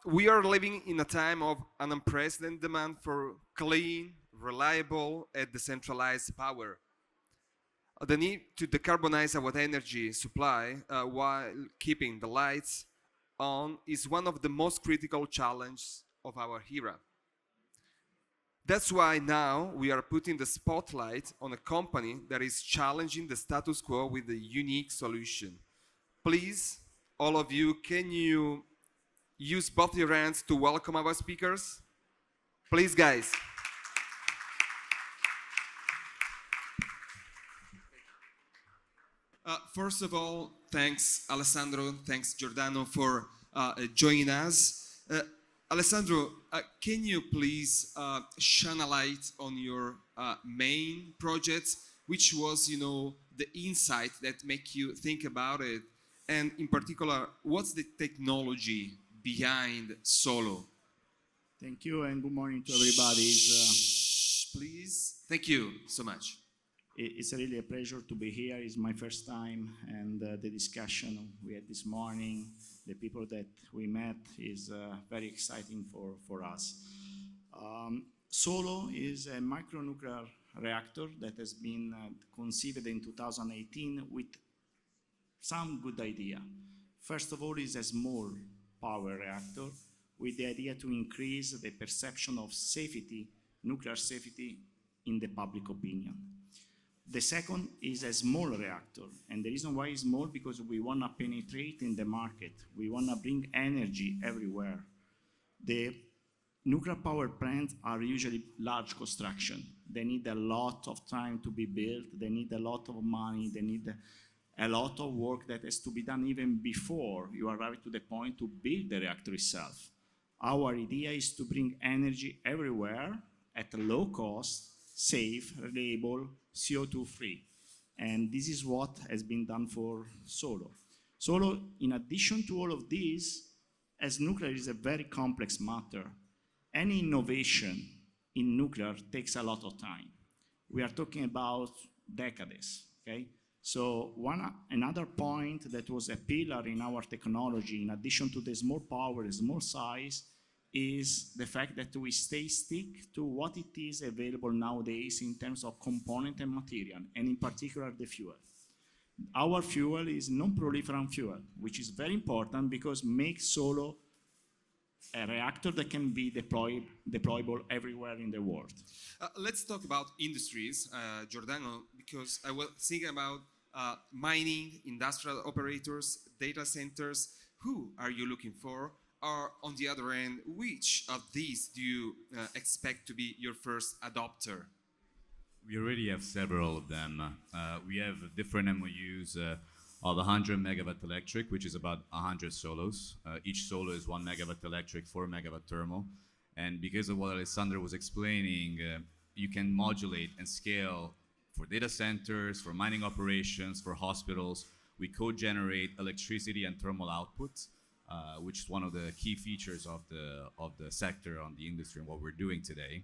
We are living in a time of an unprecedented demand for clean, reliable, and decentralized power. The need to decarbonize our energy supply while keeping the lights on is one of the most critical challenges of our era. That's why now we are putting the spotlight on a company that is challenging the status quo with a unique solution. Please, all of you, can you use both your hands to welcome our speakers? Please, guys. First of all, thanks Alessandro, thanks Giordano for joining us. Alessandro, can you please shine a light on your main project, which was, the insight that make you think about it, and in particular, what's the technology behind Solo? Thank you and good morning to everybody. Please. Thank you so much. It's really a pleasure to be here. It's my first time, and the discussion we had this morning, the people that we met, is very exciting for us. Solo is a micronuclear reactor that has been conceived in 2018 with some good idea. First of all, it's a small power reactor with the idea to increase the perception of safety, nuclear safety, in the public opinion. The second is a small reactor, and the reason why it's small because we want to penetrate in the market. We want to bring energy everywhere. The nuclear power plants are usually large construction. They need a lot of time to be built. They need a lot of money. They need a lot of work that has to be done even before you arrive to the point to build the reactor itself. Our idea is to bring energy everywhere at a low cost, safe, reliable, CO2 free. And this is what has been done for Solo. Solo, in addition to all of this, as nuclear is a very complex matter, any innovation in nuclear takes a lot of time. We are talking about decades, okay? So another point that was a pillar in our technology, in addition to the small power, small size, is the fact that we stick to what it is available nowadays in terms of component and material, and in particular the fuel. Our fuel is non-proliferant fuel, which is very important because makes Solo a reactor that can be deployable everywhere in the world. Let's talk about industries, Giordano, because I was thinking about mining, industrial operators, data centers. Who are you looking for? Or on the other end, which of these do you expect to be your first adopter? We already have several of them. We have different MOUs of 100 megawatt electric, which is about 100 solos. Each solo is 1 megawatt electric, 4 megawatt thermal. And because of what Alessandro was explaining, you can modulate and scale for data centers, for mining operations, for hospitals. We co-generate electricity and thermal output, which is one of the key features of the sector, on the industry, and what we're doing today.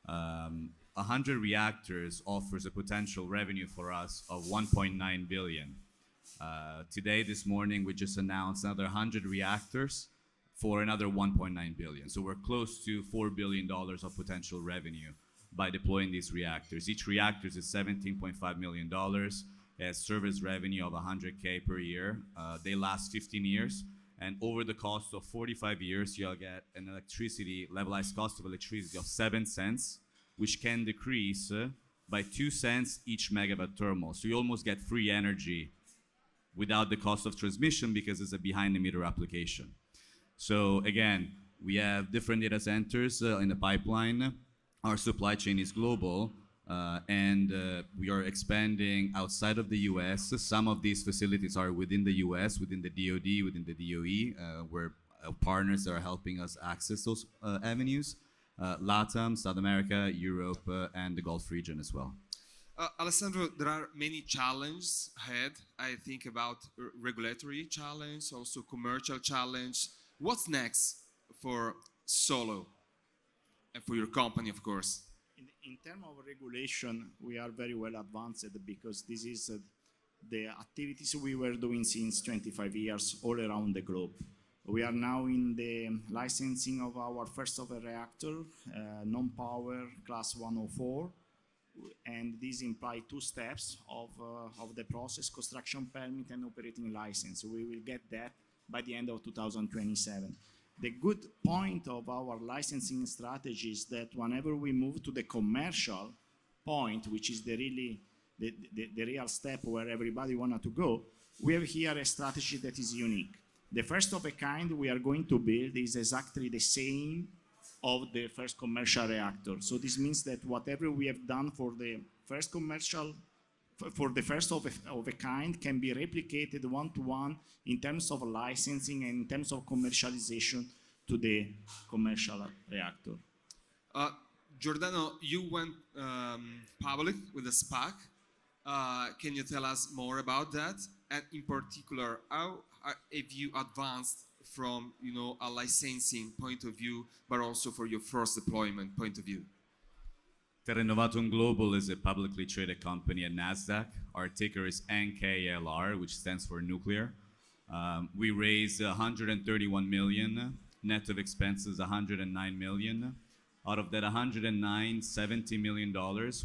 100 reactors offers a potential revenue for us of 1.9 billion. Today, this morning, we just announced another 100 reactors for another 1.9 billion. So we're close to $4 billion of potential revenue by deploying these reactors. Each reactor is $17.5 million. It has service revenue of 100K per year. They last 15 years. And over the cost of 45 years, you'll get an levelized cost of electricity of 7 cents, which can decrease by 2 cents each megawatt thermal. So you almost get free energy without the cost of transmission because it's a behind-the-meter application. So again, we have different data centers in the pipeline. Our supply chain is global, and we are expanding outside of the US. Some of these facilities are within the US, within the DoD, within the DOE, where partners are helping us access those avenues. LATAM, South America, Europe, and the Gulf region as well. Alessandro, there are many challenges ahead. I think about regulatory challenge, also commercial challenge. What's next for Solo and for your company, of course? In terms of regulation, we are very well advanced because this is the activities we were doing since 25 years all around the globe. We are now in the licensing of our first of a reactor, non-power class 104, and these imply two steps of the process: construction permit and operating license. We will get that by the end of 2027. The good point of our licensing strategy is that whenever we move to the commercial point, which is the real step where everybody wanted to go, we have here a strategy that is unique. The first of a kind we are going to build is exactly the same of the first commercial reactor. So this means that whatever we have done for the first commercial, for the first of a kind, can be replicated one-to-one in terms of licensing and in terms of commercialization to the commercial reactor. Giordano, you went public with a SPAC. Can you tell us more about that? And in particular, how have you advanced from a licensing point of view, but also for your first deployment point of view? Terra Innovatum Global is a publicly traded company at NASDAQ. Our ticker is NKLR, which stands for nuclear. We raised 131 million, net of expenses 109 million. Out of that 109, $70 million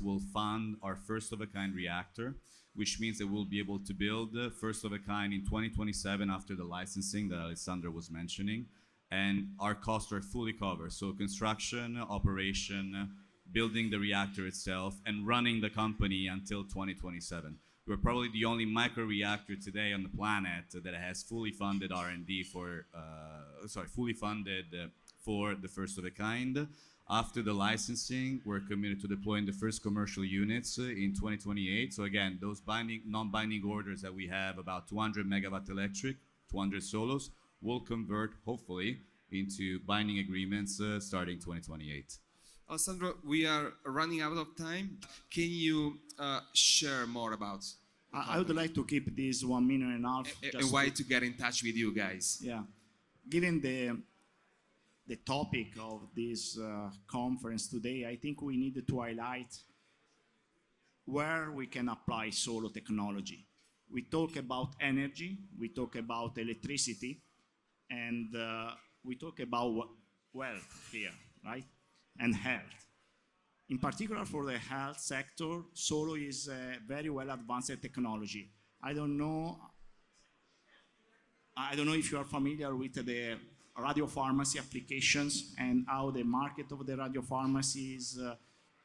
will fund our first of a kind reactor, which means that we'll be able to build first of a kind in 2027 after the licensing that Alessandro was mentioning. And our costs are fully covered. So construction, operation, building the reactor itself, and running the company until 2027. We're probably the only microreactor today on the planet that has fully funded R&D for the first of a kind. After the licensing, we're committed to deploying the first commercial units in 2028. So again, those non-binding orders that we have, about 200 megawatt electric, 200 solos, will convert, hopefully, into binding agreements starting 2028. Alessandro, we are running out of time. Can you share more about? I would like to keep this 1 minute and a half. And why to get in touch with you guys? Yeah, given the topic of this conference today, I think we need to highlight where we can apply solar technology. We talk about energy, we talk about electricity, and we talk about wealth here, right? And health. In particular for the health sector, solar is a very well advanced technology. I don't know if you are familiar with the radiopharmacy applications and how the market of the radiopharmacy is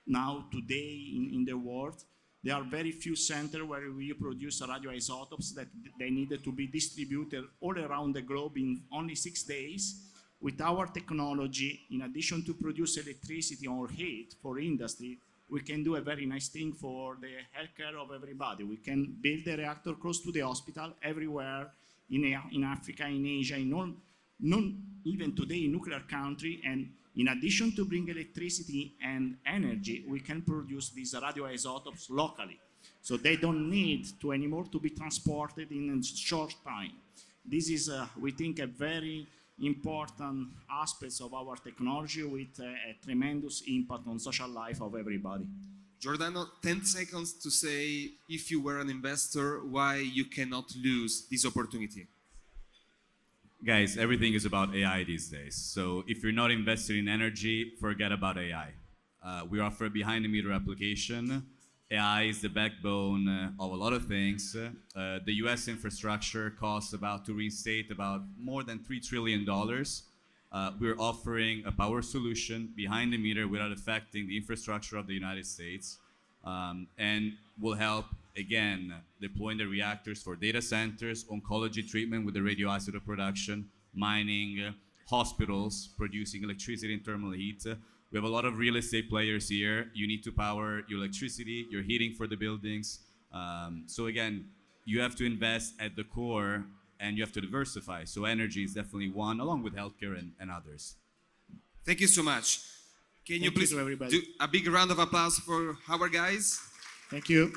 now today in the world. There are very few centers where we produce radioisotopes that they needed to be distributed all around the globe in only 6 days. With our technology, in addition to produce electricity or heat for industry, we can do a very nice thing for the healthcare of everybody. We can build a reactor close to the hospital everywhere in Africa, in Asia, even today in nuclear country. And in addition to bring electricity and energy, we can produce these radioisotopes locally. So they don't need to anymore to be transported in a short time. This is, we think, a very important aspects of our technology with a tremendous impact on social life of everybody. Giordano, 10 seconds to say, if you were an investor, why you cannot lose this opportunity. Guys, everything is about AI these days. So if you're not invested in energy, forget about AI. We offer a behind-the-meter application. AI is the backbone of a lot of things. The US infrastructure costs to reinstate about more than $3 trillion. We're offering a power solution behind the meter without affecting the infrastructure of the United States, and will help, again, deploying the reactors for data centers, oncology treatment with the radioisotope production, mining, hospitals, producing electricity and thermal heat. We have a lot of real estate players here. You need to power your electricity, your heating for the buildings. So again, you have to invest at the core and you have to diversify. So energy is definitely one, along with healthcare and others. Thank you so much. Can you please do a big round of applause for our guys? Thank you.